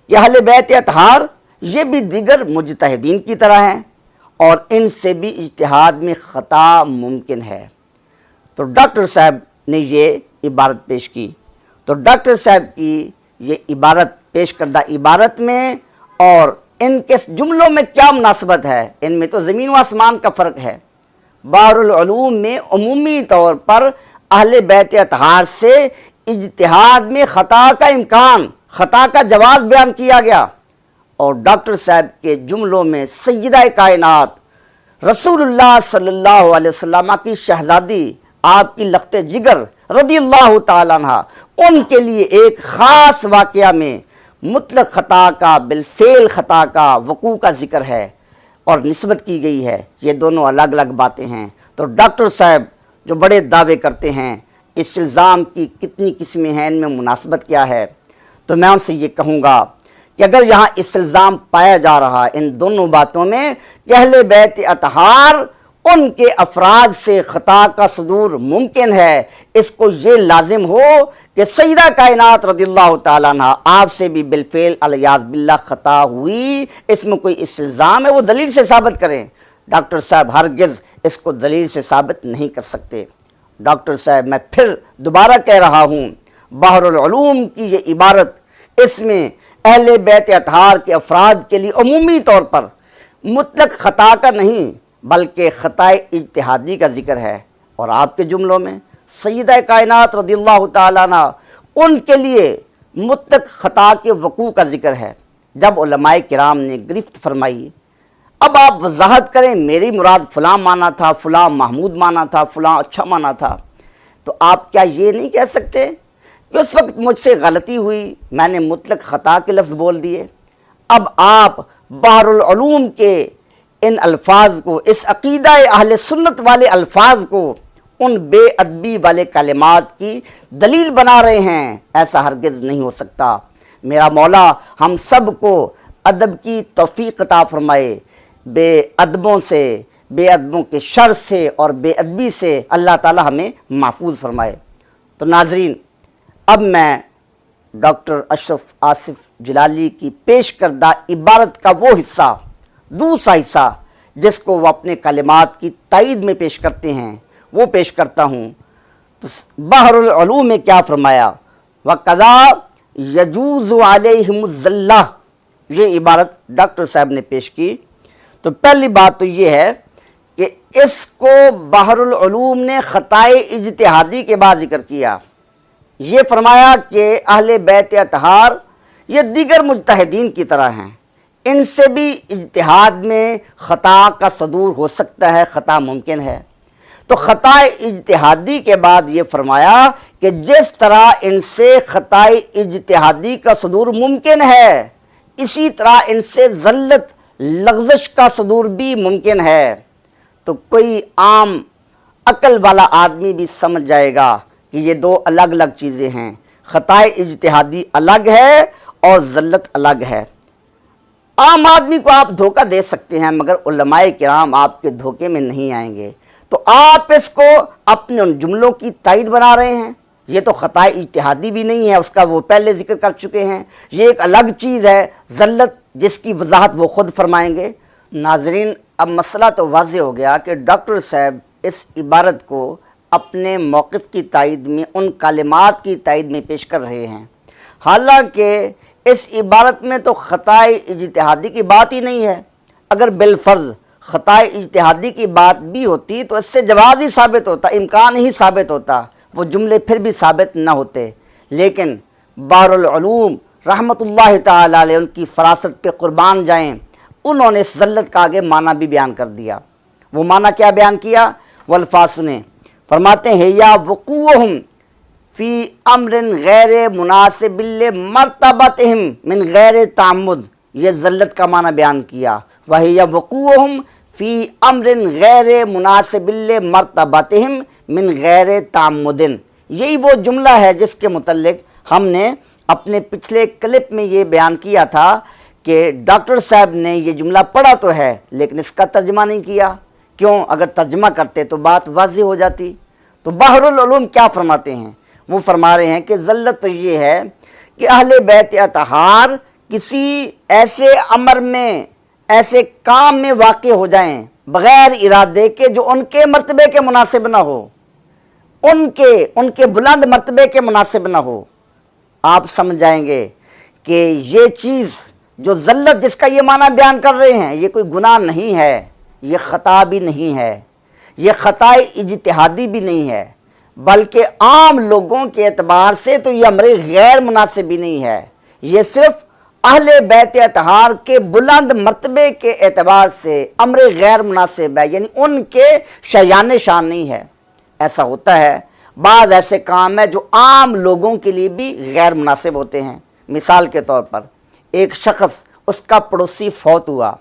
کہ اہل بیت اطہار یہ بھی دیگر مجتہدین کی طرح ہیں اور ان سے بھی اجتہاد میں خطا ممکن ہے۔ تو ڈاکٹر صاحب نے یہ عبارت پیش کی۔ تو ڈاکٹر صاحب کی یہ عبارت پیش کردہ عبارت میں اور ان کے جملوں میں کیا مناسبت ہے؟ ان میں تو زمین و آسمان کا فرق ہے۔ بحر العلوم میں عمومی طور پر اہل بیت اطہار سے اجتہاد میں خطا کا امکان، خطا کا جواز بیان کیا گیا، اور ڈاکٹر صاحب کے جملوں میں سیدہ کائنات رسول اللہ صلی اللہ علیہ وسلم کی شہزادی، آپ کی لخت جگر رضی اللہ تعالیٰ عنہ، ان کے لیے ایک خاص واقعہ میں مطلق خطا کا، بالفعل خطا کا وقوع کا ذکر ہے اور نسبت کی گئی ہے۔ یہ دونوں الگ الگ باتیں ہیں۔ تو ڈاکٹر صاحب جو بڑے دعوے کرتے ہیں، اس الزام کی کتنی قسمیں ہیں، ان میں مناسبت کیا ہے؟ تو میں ان سے یہ کہوں گا کہ اگر یہاں استلزام پایا جا رہا ہے ان دونوں باتوں میں کہ اہل بیت اطہار ان کے افراد سے خطا کا صدور ممکن ہے، اس کو یہ لازم ہو کہ سیدہ کائنات رضی اللہ تعالیٰ عنہ آپ سے بھی بالفعل الیاذ باللہ خطا ہوئی، اس میں کوئی استلزام ہے وہ دلیل سے ثابت کریں۔ ڈاکٹر صاحب ہرگز اس کو دلیل سے ثابت نہیں کر سکتے۔ ڈاکٹر صاحب میں پھر دوبارہ کہہ رہا ہوں، بحر العلوم کی یہ عبارت، اس میں اہل بیت اطہار کے افراد کے لیے عمومی طور پر مطلق خطا کا نہیں بلکہ خطائے اجتہادی کا ذکر ہے، اور آپ کے جملوں میں سیدہ کائنات رضی اللہ تعالیٰ عنہ ان کے لیے مطلق خطا کے وقوع کا ذکر ہے۔ جب علماء کرام نے گرفت فرمائی، اب آپ وضاحت کریں میری مراد فلاں مانا تھا، فلاں محمود مانا تھا، فلاں اچھا مانا تھا، تو آپ کیا یہ نہیں کہہ سکتے کہ اس وقت مجھ سے غلطی ہوئی، میں نے مطلق خطا کے لفظ بول دیے؟ اب آپ بحر العلوم کے ان الفاظ کو، اس عقیدہ اہل سنت والے الفاظ کو ان بے ادبی والے کلمات کی دلیل بنا رہے ہیں، ایسا ہرگز نہیں ہو سکتا۔ میرا مولا ہم سب کو ادب کی توفیق عطا فرمائے، بے ادبوں سے، بے ادبوں کے شر سے اور بے ادبی سے اللہ تعالی ہمیں محفوظ فرمائے۔ تو ناظرین، اب میں ڈاکٹر اشرف آصف جلالی کی پیش کردہ عبارت کا وہ حصہ، دوسرا حصہ جس کو وہ اپنے کلمات کی تائید میں پیش کرتے ہیں، وہ پیش کرتا ہوں۔ تو بحر العلوم میں کیا فرمایا؟ وَقَذَا يَجُوزُ عَلَيْهِمُ الزَّلَّةِ، یہ عبارت ڈاکٹر صاحب نے پیش کی۔ تو پہلی بات تو یہ ہے کہ اس کو بحر العلوم نے خطائے اجتہادی کے بعد ذکر کیا۔ یہ فرمایا کہ اہل بیت اطہار یہ دیگر مجتہدین کی طرح ہیں، ان سے بھی اجتہاد میں خطا کا صدور ہو سکتا ہے، خطا ممکن ہے۔ تو خطائے اجتہادی کے بعد یہ فرمایا کہ جس طرح ان سے خطائے اجتہادی کا صدور ممکن ہے، اسی طرح ان سے زلت لغزش کا صدور بھی ممکن ہے۔ تو کوئی عام عقل والا آدمی بھی سمجھ جائے گا کہ یہ دو الگ الگ چیزیں ہیں، خطائے اجتہادی الگ ہے اور زلت الگ ہے۔ عام آدمی کو آپ دھوکہ دے سکتے ہیں مگر علماء کرام آپ کے دھوکے میں نہیں آئیں گے۔ تو آپ اس کو اپنے ان جملوں کی تائید بنا رہے ہیں، یہ تو خطائے اجتہادی بھی نہیں ہے، اس کا وہ پہلے ذکر کر چکے ہیں، یہ ایک الگ چیز ہے زلت، جس کی وضاحت وہ خود فرمائیں گے۔ ناظرین، اب مسئلہ تو واضح ہو گیا کہ ڈاکٹر صاحب اس عبارت کو اپنے موقف کی تائید میں، ان کلمات کی تائید میں پیش کر رہے ہیں، حالانکہ اس عبارت میں تو خطائے اجتہادی کی بات ہی نہیں ہے۔ اگر بالفرض خطائے اجتہادی کی بات بھی ہوتی تو اس سے جواز ہی ثابت ہوتا، امکان ہی ثابت ہوتا، وہ جملے پھر بھی ثابت نہ ہوتے۔ لیکن بحر العلوم رحمت اللہ تعالی علیہ، ان کی فراست پہ قربان جائیں، انہوں نے اس ذلت کا آگے معنی بھی بیان کر دیا۔ وہ معنی کیا بیان کیا؟ وہ الفاظ سنیں، فرماتے ہیں یا وقوعہم فی امر غیر مناسب لمرتبتہم من غیر تعمد، یہ ذلت کا معنی بیان کیا۔ وہی وقوعہم فی امر غیر مناسب لمرتبتہم من غیر تعمد، یہی وہ جملہ ہے جس کے متعلق ہم نے اپنے پچھلے کلپ میں یہ بیان کیا تھا کہ ڈاکٹر صاحب نے یہ جملہ پڑھا تو ہے لیکن اس کا ترجمہ نہیں کیا۔ کیوں؟ اگر ترجمہ کرتے تو بات واضح ہو جاتی۔ تو بحر العلوم کیا فرماتے ہیں؟ وہ فرما رہے ہیں کہ ذلت تو یہ ہے کہ اہل بیت اطہار کسی ایسے امر میں، ایسے کام میں واقع ہو جائیں بغیر ارادے کے جو ان کے مرتبے کے مناسب نہ ہو، ان کے بلند مرتبے کے مناسب نہ ہو۔ آپ سمجھ جائیں گے کہ یہ چیز جو ذلت جس کا یہ معنی بیان کر رہے ہیں، یہ کوئی گناہ نہیں ہے، یہ خطا بھی نہیں ہے، یہ خطائے اجتہادی بھی نہیں ہے، بلکہ عام لوگوں کے اعتبار سے تو یہ امر غیر مناسب بھی نہیں ہے، یہ صرف اہل بیت اطہار کے بلند مرتبے کے اعتبار سے امر غیر مناسب ہے، یعنی ان کے شایان شان نہیں ہے۔ ایسا ہوتا ہے، بعض ایسے کام ہیں جو عام لوگوں کے لیے بھی غیر مناسب ہوتے ہیں۔ مثال کے طور پر ایک شخص، اس کا پڑوسی فوت ہوا،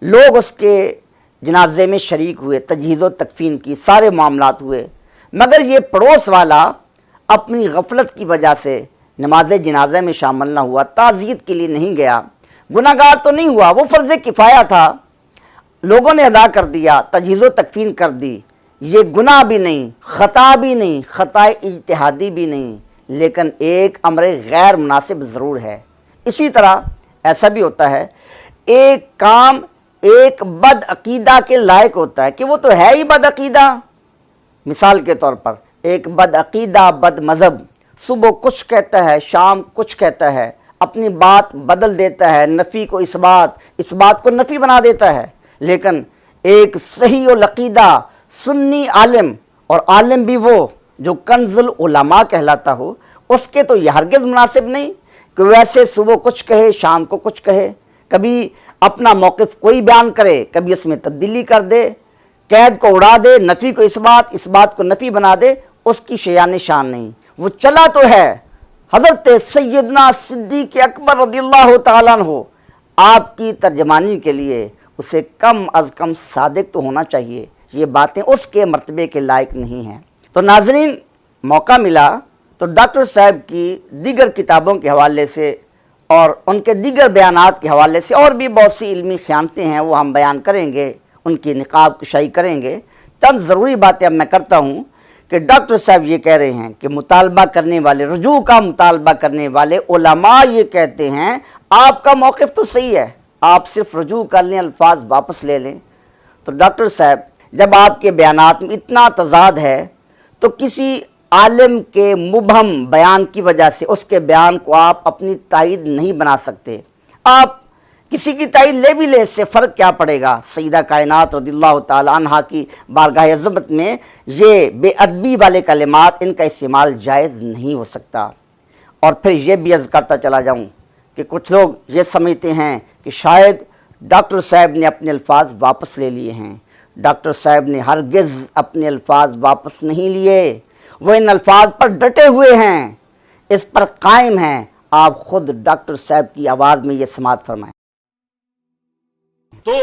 لوگ اس کے جنازے میں شریک ہوئے، تجہیز و تکفین کی سارے معاملات ہوئے، مگر یہ پڑوس والا اپنی غفلت کی وجہ سے نماز جنازہ میں شامل نہ ہوا، تعزیت کے لیے نہیں گیا، گناہگار تو نہیں ہوا، وہ فرض کفایہ تھا۔ لوگوں نے ادا کر دیا، تجہیز و تکفین کر دی، یہ گناہ بھی نہیں، خطا بھی نہیں، خطا اجتہادی بھی نہیں، لیکن ایک امر غیر مناسب ضرور ہے۔ اسی طرح ایسا بھی ہوتا ہے ایک کام ایک بد عقیدہ کے لائق ہوتا ہے کہ وہ تو ہے ہی بد عقیدہ۔ مثال کے طور پر ایک بد عقیدہ بد مذہب صبح کچھ کہتا ہے، شام کچھ کہتا ہے، اپنی بات بدل دیتا ہے، نفی کو اس بات کو نفی بنا دیتا ہے، لیکن ایک صحیح العقیدہ سنی عالم، اور عالم بھی وہ جو کنز العلماء کہلاتا ہو، اس کے تو یہ ہرگز مناسب نہیں کہ ویسے صبح کچھ کہے شام کو کچھ کہے، کبھی اپنا موقف کوئی بیان کرے، کبھی اس میں تبدیلی کر دے، قید کو اڑا دے، نفی کو اس بات کو نفی بنا دے، اس کی شیان شان نہیں۔ وہ چلا تو ہے حضرت سیدنا صدیق اکبر رضی اللہ تعالیٰ عنہ، آپ کی ترجمانی کے لیے اسے کم از کم صادق تو ہونا چاہیے، یہ باتیں اس کے مرتبے کے لائق نہیں ہیں۔ تو ناظرین، موقع ملا تو ڈاکٹر صاحب کی دیگر کتابوں کے حوالے سے اور ان کے دیگر بیانات کے حوالے سے اور بھی بہت سی علمی خیانتیں ہیں، وہ ہم بیان کریں گے، ان کی نقاب کشائی کریں گے۔ چند ضروری باتیں اب میں کرتا ہوں کہ ڈاکٹر صاحب یہ کہہ رہے ہیں کہ مطالبہ کرنے والے، رجوع کا مطالبہ کرنے والے علماء یہ کہتے ہیں آپ کا موقف تو صحیح ہے، آپ صرف رجوع کر لیں، الفاظ واپس لے لیں۔ تو ڈاکٹر صاحب، جب آپ کے بیانات میں اتنا تضاد ہے تو کسی عالم کے مبہم بیان کی وجہ سے اس کے بیان کو آپ اپنی تائید نہیں بنا سکتے۔ آپ کسی کی تائید لے بھی لے، اس سے فرق کیا پڑے گا؟ سیدہ کائنات رضی اللہ تعالی عنہا کی بارگاہ عظمت میں یہ بے ادبی والے کلمات، ان کا استعمال جائز نہیں ہو سکتا۔ اور پھر یہ بھی عرض کرتا چلا جاؤں کہ کچھ لوگ یہ سمجھتے ہیں کہ شاید ڈاکٹر صاحب نے اپنے الفاظ واپس لے لیے ہیں۔ ڈاکٹر صاحب نے ہرگز اپنے الفاظ واپس نہیں لیے، وہ ان الفاظ پر ڈٹے ہوئے ہیں، اس پر قائم ہیں۔ آپ خود ڈاکٹر صاحب کی آواز میں یہ سماعت فرمائیں۔ تو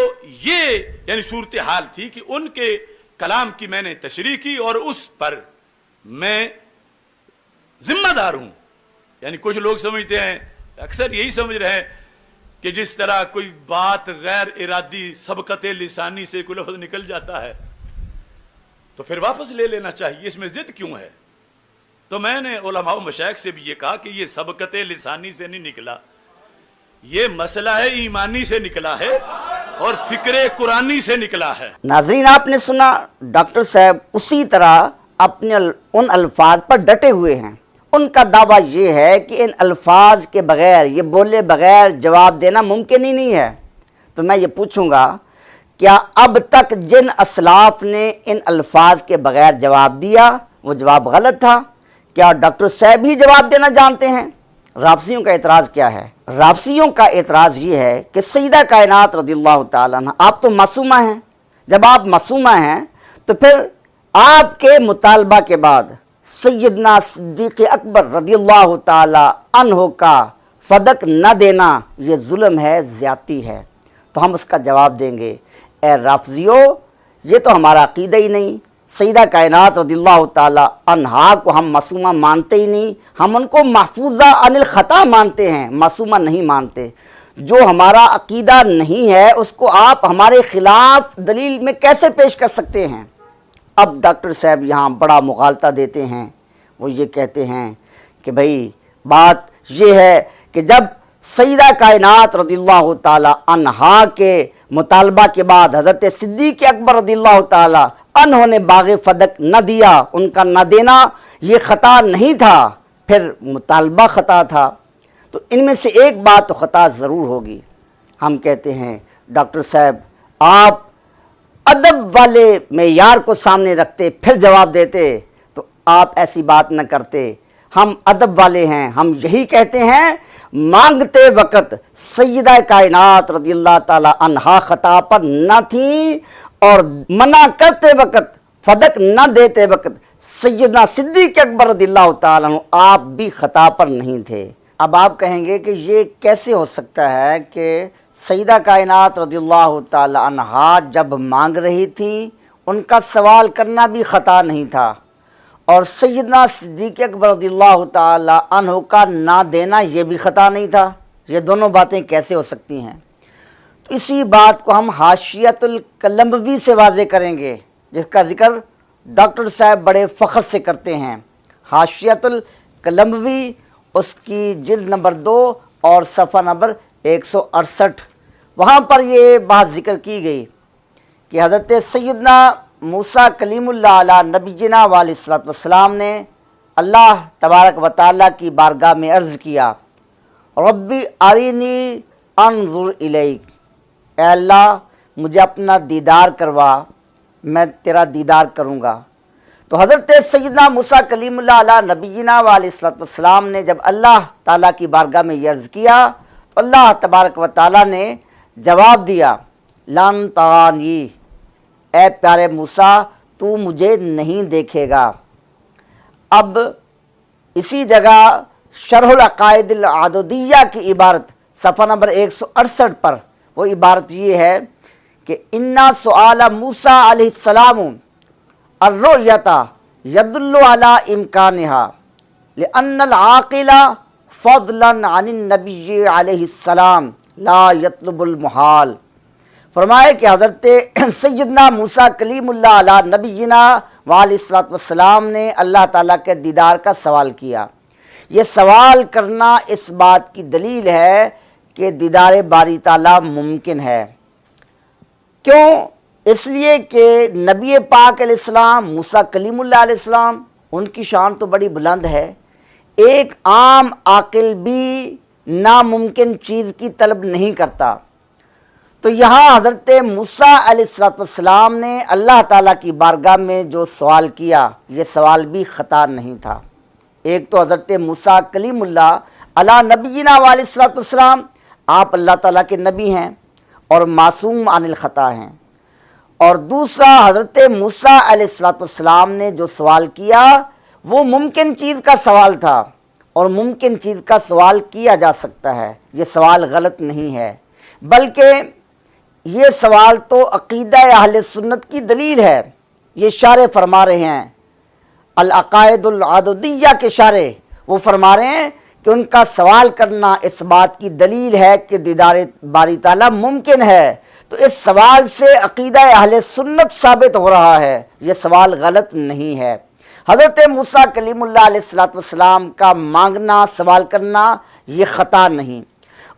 یہ یعنی صورتحال تھی کہ ان کے کلام کی میں نے تشریح کی اور اس پر میں ذمہ دار ہوں۔ یعنی کچھ لوگ سمجھتے ہیں، اکثر یہی سمجھ رہے ہیں کہ جس طرح کوئی بات غیر ارادی سبقت لسانی سے کوئی لفظ نکل جاتا ہے تو پھر واپس لے لینا چاہیے، اس میں ضد کیوں ہے؟ تو میں نے علماء و مشائخ سے بھی یہ کہا کہ یہ سبقت لسانی سے نہیں نکلا، یہ مسئلہ ہے ایمانی سے نکلا ہے اور فکر قرآنی سے نکلا ہے۔ ناظرین، آپ نے سنا، ڈاکٹر صاحب اسی طرح اپنے ان الفاظ پر ڈٹے ہوئے ہیں۔ ان کا دعویٰ یہ ہے کہ ان الفاظ کے بغیر، یہ بولے بغیر جواب دینا ممکن ہی نہیں ہے۔ تو میں یہ پوچھوں گا، کیا اب تک جن اسلاف نے ان الفاظ کے بغیر جواب دیا وہ جواب غلط تھا؟ کیا ڈاکٹر صاحب ہی جواب دینا جانتے ہیں؟ رافضیوں کا اعتراض کیا ہے؟ رافضیوں کا اعتراض یہ ہے کہ سیدہ کائنات رضی اللہ تعالیٰ عنہ، آپ تو معصومہ ہیں۔ جب آپ معصومہ ہیں تو پھر آپ کے مطالبہ کے بعد سیدنا صدیق اکبر رضی اللہ تعالیٰ عنہ کا فدق نہ دینا یہ ظلم ہے، زیادتی ہے۔ تو ہم اس کا جواب دیں گے، اے رافضیو، یہ تو ہمارا عقیدہ ہی نہیں۔ سیدہ کائنات رضی اللہ تعالی عنہا کو ہم معصومہ مانتے ہی نہیں، ہم ان کو محفوظہ عن الخطا مانتے ہیں، معصومہ نہیں مانتے۔ جو ہمارا عقیدہ نہیں ہے اس کو آپ ہمارے خلاف دلیل میں کیسے پیش کر سکتے ہیں؟ اب ڈاکٹر صاحب یہاں بڑا مغالطہ دیتے ہیں، وہ یہ کہتے ہیں کہ بھئی بات یہ ہے کہ جب سیدہ کائنات رضی اللہ تعالی عنہا کے مطالبہ کے بعد حضرت صدیق اکبر رضی اللہ تعالی عنہ نے باغ فدق نہ دیا، ان کا نہ دینا یہ خطا نہیں تھا، پھر مطالبہ خطا تھا، تو ان میں سے ایک بات تو خطا ضرور ہوگی۔ ہم کہتے ہیں ڈاکٹر صاحب آپ ادب والے معیار کو سامنے رکھتے پھر جواب دیتے تو آپ ایسی بات نہ کرتے۔ ہم ادب والے ہیں، ہم یہی کہتے ہیں مانگتے وقت سیدہ کائنات رضی اللہ تعالی عنہا خطا پر نہ تھیں، اور منع کرتے وقت، فدق نہ دیتے وقت سیدنا صدیق اکبر رضی اللہ تعالیٰ عنہ آپ بھی خطا پر نہیں تھے۔ اب آپ کہیں گے کہ یہ کیسے ہو سکتا ہے کہ سیدہ کائنات رضی اللہ تعالی عنہا جب مانگ رہی تھیں ان کا سوال کرنا بھی خطا نہیں تھا، اور سیدنا صدیق اکبر رضی اللہ تعالی عنہ کا نہ دینا یہ بھی خطا نہیں تھا؟ یہ دونوں باتیں کیسے ہو سکتی ہیں؟ اسی بات کو ہم حاشیۃ القلموی سے واضح کریں گے، جس کا ذکر ڈاکٹر صاحب بڑے فخر سے کرتے ہیں۔ حاشیۃ القلموی، اس کی جلد نمبر 2 اور صفحہ نمبر 168، وہاں پر یہ بات ذکر کی گئی کہ حضرت سیدنا موسیٰ کلیم اللہ علیہ نبینا علیہ الصلوۃ والسلام نے اللہ تبارک و تعالیٰ کی بارگاہ میں عرض کیا، ربی ارینی انظر الیک، اے اللہ مجھے اپنا دیدار کروا، میں تیرا دیدار کروں گا۔ تو حضرت سیدنا موسیٰ کلیم اللہ علیہ نبینا علیہ الصلوۃ والسلام نے جب اللہ تعالیٰ کی بارگاہ میں یہ عرض کیا تو اللہ تبارک و تعالیٰ نے جواب دیا، لن ترانی، اے پیارے موسیٰ تو مجھے نہیں دیکھے گا۔ اب اسی جگہ شرح العقائد العدودیہ کی عبارت صفحہ نمبر 168 پر وہ عبارت یہ ہے کہ اِنَّا سؤال موسیٰ علیہ السلام الرؤیۃ یدل علی امکانہا لأن العاقل فضلا عن النبی علیہ السلام لا یطلب المحال۔ فرمائے کہ حضرت سیدنا موسیٰ کلیم اللہ علیہ نبینا علیہ الصلوۃ والسلام نے اللہ تعالیٰ کے دیدار کا سوال کیا۔ یہ سوال کرنا اس بات کی دلیل ہے کہ دیدار باری تعالیٰ ممکن ہے۔ کیوں؟ اس لیے کہ نبی پاک علیہ السلام، موسیٰ کلیم اللہ علیہ السلام، ان کی شان تو بڑی بلند ہے، ایک عام عاقل بھی ناممکن چیز کی طلب نہیں کرتا۔ تو یہاں حضرت موسیٰ علیہ السلام نے اللہ تعالیٰ کی بارگاہ میں جو سوال کیا، یہ سوال بھی خطا نہیں تھا۔ ایک تو حضرت موسیٰ کلیم اللہ علیہ نبینا علیہ السلام، آپ اللہ تعالیٰ کے نبی ہیں اور معصوم عن الخطا ہیں، اور دوسرا حضرت موسیٰ علیہ السلام نے جو سوال کیا وہ ممکن چیز کا سوال تھا، اور ممکن چیز کا سوال کیا جا سکتا ہے، یہ سوال غلط نہیں ہے، بلکہ یہ سوال تو عقیدہ اہل سنت کی دلیل ہے۔ یہ شارح فرما رہے ہیں، العقائد العدودیہ کے شارح، وہ فرما رہے ہیں کہ ان کا سوال کرنا اس بات کی دلیل ہے کہ دیدار باری تعالیٰ ممکن ہے۔ تو اس سوال سے عقیدہ اہل سنت ثابت ہو رہا ہے، یہ سوال غلط نہیں ہے۔ حضرت موسیٰ کلیم اللہ علیہ السلام کا مانگنا، سوال کرنا یہ خطا نہیں،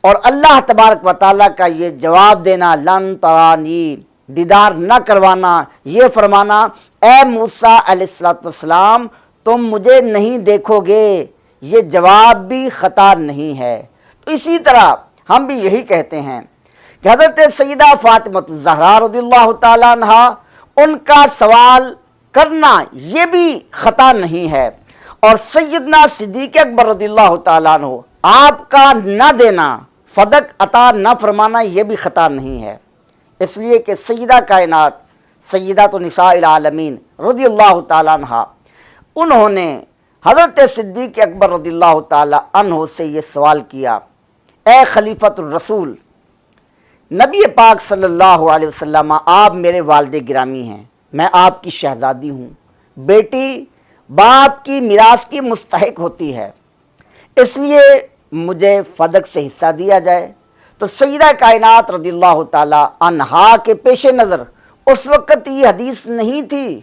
اور اللہ تبارک و تعالیٰ کا یہ جواب دینا، لن ترانی، دیدار نہ کروانا، یہ فرمانا اے موسیٰ علیہ السلام تم مجھے نہیں دیکھو گے، یہ جواب بھی خطا نہیں ہے۔ تو اسی طرح ہم بھی یہی کہتے ہیں کہ حضرت سیدہ فاطمہ الزہرا رضی اللہ تعالیٰ عنہا، ان کا سوال کرنا یہ بھی خطا نہیں ہے، اور سیدنا صدیق اکبر رضی اللہ تعالیٰ عنہ، آپ کا نہ دینا، فدق عطا نہ فرمانا یہ بھی خطا نہیں ہے، اس لیے کہ سیدہ کائنات سیدات نساء العالمین رضی اللہ تعالیٰ عنہ، انہوں نے حضرت صدیق اکبر رضی اللہ تعالیٰ عنہ سے یہ سوال کیا، اے خلیفۃ الرسول، نبی پاک صلی اللہ علیہ وسلم، آپ میرے والد گرامی ہیں، میں آپ کی شہزادی ہوں، بیٹی باپ کی میراث کی مستحق ہوتی ہے، اس لیے مجھے فدق سے حصہ دیا جائے۔ تو سیدہ کائنات رضی اللہ تعالیٰ عنہا کے پیش نظر اس وقت یہ حدیث نہیں تھی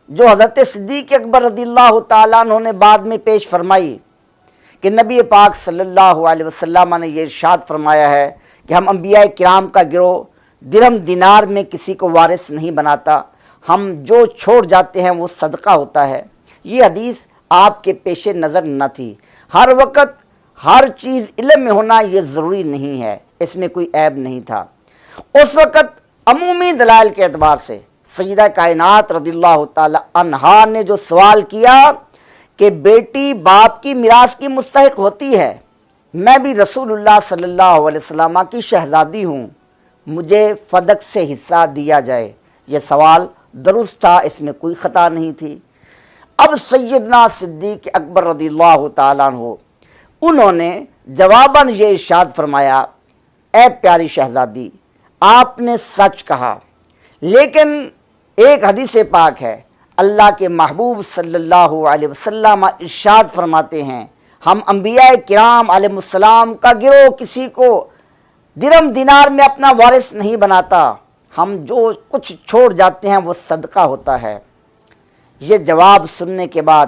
جو حضرت صدیق اکبر رضی اللہ تعالیٰ عنہ نے بعد میں پیش فرمائی، کہ نبی پاک صلی اللہ علیہ وسلم نے یہ ارشاد فرمایا ہے کہ ہم انبیاء کرام کا گروہ درہم دینار میں کسی کو وارث نہیں بناتا، ہم جو چھوڑ جاتے ہیں وہ صدقہ ہوتا ہے۔ یہ حدیث آپ کے پیش نظر نہ تھی۔ ہر وقت ہر چیز علم میں ہونا یہ ضروری نہیں ہے، اس میں کوئی عیب نہیں تھا۔ اس وقت عمومی دلائل کے اعتبار سے سیدہ کائنات رضی اللہ تعالی عنہا نے جو سوال کیا کہ بیٹی باپ کی میراث کی مستحق ہوتی ہے، میں بھی رسول اللہ صلی اللہ علیہ وسلم کی شہزادی ہوں، مجھے فدق سے حصہ دیا جائے، یہ سوال درست تھا، اس میں کوئی خطا نہیں تھی۔ اب سیدنا صدیق اکبر رضی اللہ تعالیٰ عنہ، انہوں نے جواباً یہ ارشاد فرمایا، اے پیاری شہزادی، آپ نے سچ کہا، لیکن ایک حدیث پاک ہے، اللہ کے محبوب صلی اللہ علیہ وسلم ارشاد فرماتے ہیں، ہم انبیاء کرام علیہ السلام کا گروہ کسی کو درم دینار میں اپنا وارث نہیں بناتا، ہم جو کچھ چھوڑ جاتے ہیں وہ صدقہ ہوتا ہے۔ یہ جواب سننے کے بعد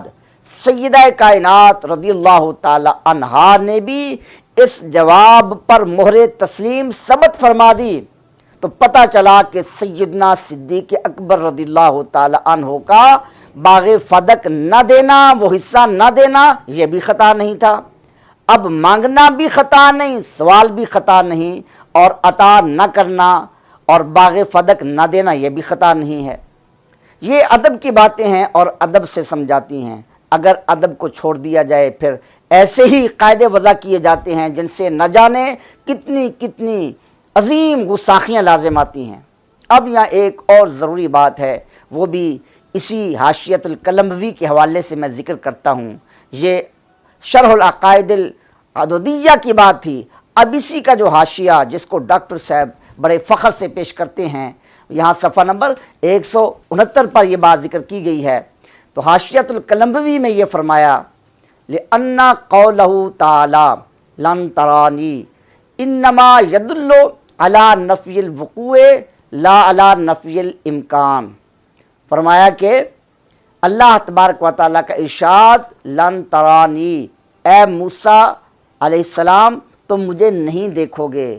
سیدہ کائنات رضی اللہ تعالی عنہا نے بھی اس جواب پر مہر تسلیم ثبت فرما دی، تو پتہ چلا کہ سیدنا صدیق اکبر رضی اللہ تعالی عنہ کا باغ فدق نہ دینا، وہ حصہ نہ دینا، یہ بھی خطا نہیں تھا۔ اب مانگنا بھی خطا نہیں، سوال بھی خطا نہیں، اور عطا نہ کرنا اور باغ فدق نہ دینا یہ بھی خطا نہیں ہے۔ یہ ادب کی باتیں ہیں اور ادب سے سمجھاتی ہیں۔ اگر ادب کو چھوڑ دیا جائے پھر ایسے ہی قاعدے وضع کیے جاتے ہیں جن سے نہ جانے کتنی کتنی عظیم گستاخیاں لازم آتی ہیں۔ اب یہاں ایک اور ضروری بات ہے، وہ بھی اسی حاشیۃ القلموی کے حوالے سے میں ذکر کرتا ہوں۔ یہ شرح العقائد العدودیہ کی بات تھی، اب اسی کا جو حاشیہ جس کو ڈاکٹر صاحب بڑے فخر سے پیش کرتے ہیں، یہاں صفحہ نمبر 169 پر یہ بات ذکر کی گئی ہے۔ تو حاشیۃ القلموی میں یہ فرمایا لِأَنَّ قَوْلَهُ تَعَالَى لَن تَرَانِي انما يدل على نفی الوقوع لا على نفی الامکان۔ فرمایا کہ اللہ تبارک و تعالیٰ کا ارشاد لن ترانی، اے موسیٰ علیہ السلام تم مجھے نہیں دیکھو گے،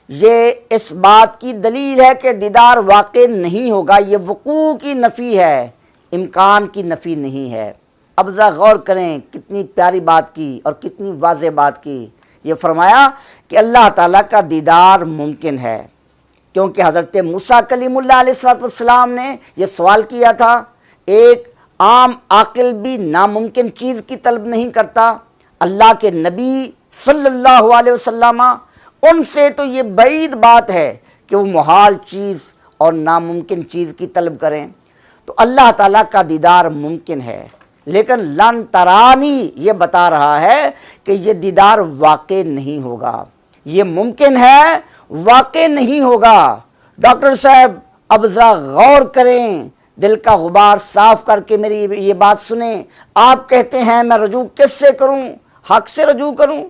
یہ اس بات کی دلیل ہے کہ دیدار واقع نہیں ہوگا، یہ وقوع کی نفی ہے، امکان کی نفی نہیں ہے۔ اب ذرا غور کریں، کتنی پیاری بات کی اور کتنی واضح بات کی۔ یہ فرمایا کہ اللہ تعالیٰ کا دیدار ممکن ہے، کیونکہ حضرت موسیٰ کلیم اللہ علیہ السلام نے یہ سوال کیا تھا۔ ایک عام عاقل بھی ناممکن چیز کی طلب نہیں کرتا، اللہ کے نبی صلی اللہ علیہ وسلم ان سے تو یہ بعید بات ہے کہ وہ محال چیز اور ناممکن چیز کی طلب کریں۔ تو اللہ تعالیٰ کا دیدار ممکن ہے، لیکن لن ترانی یہ بتا رہا ہے کہ یہ دیدار واقع نہیں ہوگا، یہ ممکن ہے، واقع نہیں ہوگا۔ ڈاکٹر صاحب اب ذرا غور کریں، دل کا غبار صاف کر کے میری یہ بات سنیں۔ آپ کہتے ہیں میں رجوع کس سے کروں؟ حق سے رجوع کروں؟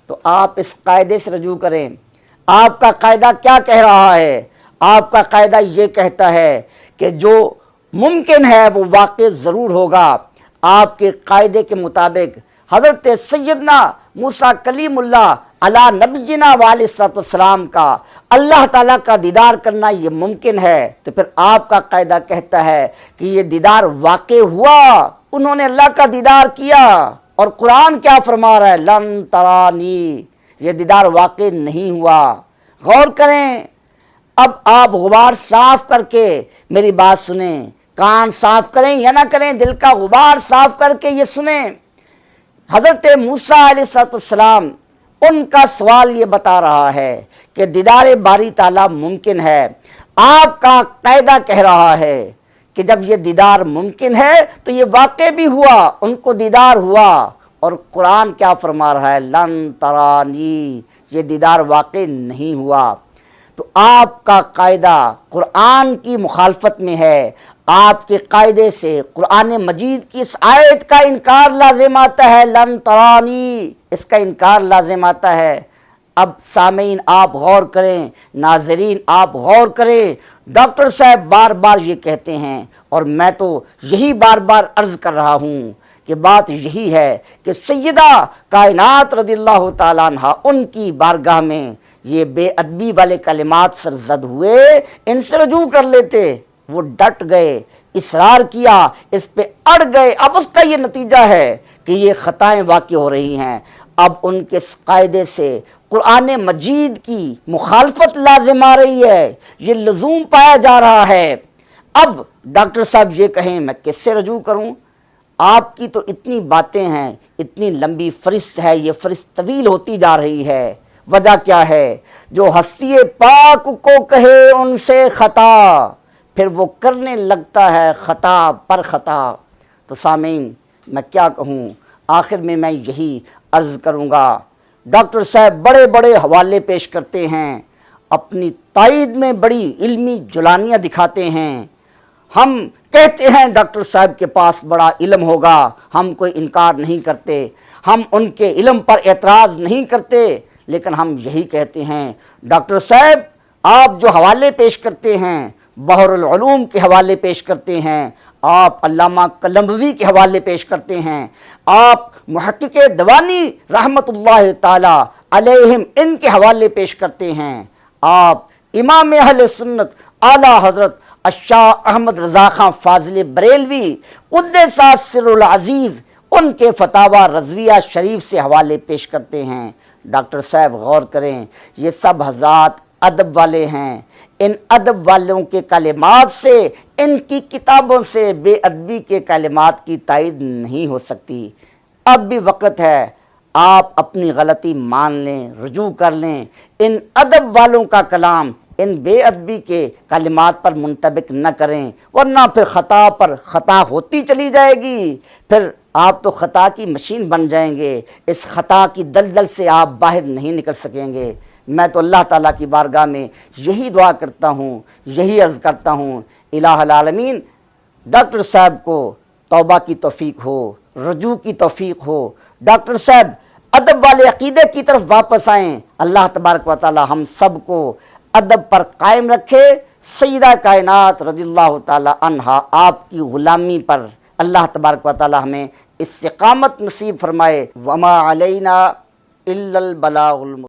تو آپ اس قاعدے سے رجوع کریں۔ آپ کا قاعدہ کیا کہہ رہا ہے؟ آپ کا قاعدہ یہ کہتا ہے کہ جو ممکن ہے وہ واقع ضرور ہوگا۔ آپ کے قاعدے کے مطابق حضرت سیدنا موسیٰ کلیم اللہ علی نبینا علیہ السلام کا اللہ تعالیٰ کا دیدار کرنا یہ ممکن ہے، تو پھر آپ کا قاعدہ کہتا ہے کہ یہ دیدار واقع ہوا، انہوں نے اللہ کا دیدار کیا۔ اور قرآن کیا فرما رہا ہے؟ لن ترانی، یہ دیدار واقع نہیں ہوا۔ غور کریں، اب آپ غبار صاف کر کے میری بات سنیں، کان صاف کریں یا نہ کریں، دل کا غبار صاف کر کے یہ سنیں۔ حضرت موسیٰ علیہ السلام ان کا سوال یہ بتا رہا ہے کہ دیدار باری تعالیٰ ممکن ہے۔ آپ کا قاعدہ کہہ رہا ہے کہ جب یہ دیدار ممکن ہے تو یہ واقع بھی ہوا، ان کو دیدار ہوا۔ اور قرآن کیا فرما رہا ہے؟ لن ترانی، یہ دیدار واقع نہیں ہوا۔ تو آپ کا قاعدہ قرآن کی مخالفت میں ہے، آپ کے قاعدے سے قرآن مجید کی اس آیت کا انکار لازم آتا ہے، لن ترانی، اس کا انکار لازم آتا ہے۔ اب سامعین آپ غور کریں، ناظرین آپ غور کریں، ڈاکٹر صاحب بار بار یہ کہتے ہیں، اور میں تو یہی بار بار عرض کر رہا ہوں کہ بات یہی ہے کہ سیدہ کائنات رضی اللہ تعالیٰ عنہ ان کی بارگاہ میں یہ بے ادبی والے کلمات سرزد ہوئے، ان سے رجوع کر لیتے، وہ ڈٹ گئے، اصرار کیا، اس پہ اڑ گئے۔ اب اس کا یہ نتیجہ ہے کہ یہ خطائیں واقع ہو رہی ہیں۔ اب ان کے اس قاعدے سے قرآن مجید کی مخالفت لازم آ رہی ہے، یہ لزوم پایا جا رہا ہے۔ اب ڈاکٹر صاحب یہ کہیں میں کس سے رجوع کروں؟ آپ کی تو اتنی باتیں ہیں، اتنی لمبی فہرست ہے، یہ فہرست طویل ہوتی جا رہی ہے۔ وجہ کیا ہے؟ جو ہستی پاک کو کہے ان سے خطا، پھر وہ کرنے لگتا ہے خطا پر خطا۔ تو سامعین میں کیا کہوں، آخر میں یہی عرض کروں گا۔ ڈاکٹر صاحب بڑے بڑے حوالے پیش کرتے ہیں، اپنی تائید میں بڑی علمی جلانیاں دکھاتے ہیں۔ ہم کہتے ہیں ڈاکٹر صاحب کے پاس بڑا علم ہوگا، ہم کوئی انکار نہیں کرتے، ہم ان کے علم پر اعتراض نہیں کرتے، لیکن ہم یہی کہتے ہیں ڈاکٹر صاحب آپ جو حوالے پیش کرتے ہیں، بحر العلوم کے حوالے پیش کرتے ہیں، آپ علامہ قلمبوی کے حوالے پیش کرتے ہیں، آپ محقق دوانی رحمت اللہ تعالی علیہم ان کے حوالے پیش کرتے ہیں، آپ امام اہل سنت اعلیٰ حضرت الشاہ احمد رضا خان فاضل بریلوی قدس سر العزیز ان کے فتاوی رضویہ شریف سے حوالے پیش کرتے ہیں۔ ڈاکٹر صاحب غور کریں، یہ سب حضرات ادب والے ہیں، ان ادب والوں کے کلمات سے، ان کی کتابوں سے بے ادبی کے کلمات کی تائید نہیں ہو سکتی۔ اب بھی وقت ہے، آپ اپنی غلطی مان لیں، رجوع کر لیں، ان ادب والوں کا کلام ان بے ادبی کے کلمات پر منطبق نہ کریں، ورنہ پھر خطا پر خطا ہوتی چلی جائے گی، پھر آپ تو خطا کی مشین بن جائیں گے، اس خطا کی دلدل سے آپ باہر نہیں نکل سکیں گے۔ میں تو اللہ تعالیٰ کی بارگاہ میں یہی دعا کرتا ہوں، یہی عرض کرتا ہوں، الہ العالمین ڈاکٹر صاحب کو توبہ کی توفیق ہو، رجوع کی توفیق ہو، ڈاکٹر صاحب ادب والے عقیدے کی طرف واپس آئیں، اللہ تبارک و تعالی ہم سب کو ادب پر قائم رکھے، سیدہ کائنات رضی اللہ تعالی عنہا آپ کی غلامی پر اللہ تبارک و تعالی ہمیں استقامت نصیب فرمائے۔ وما علینا الا البلاغ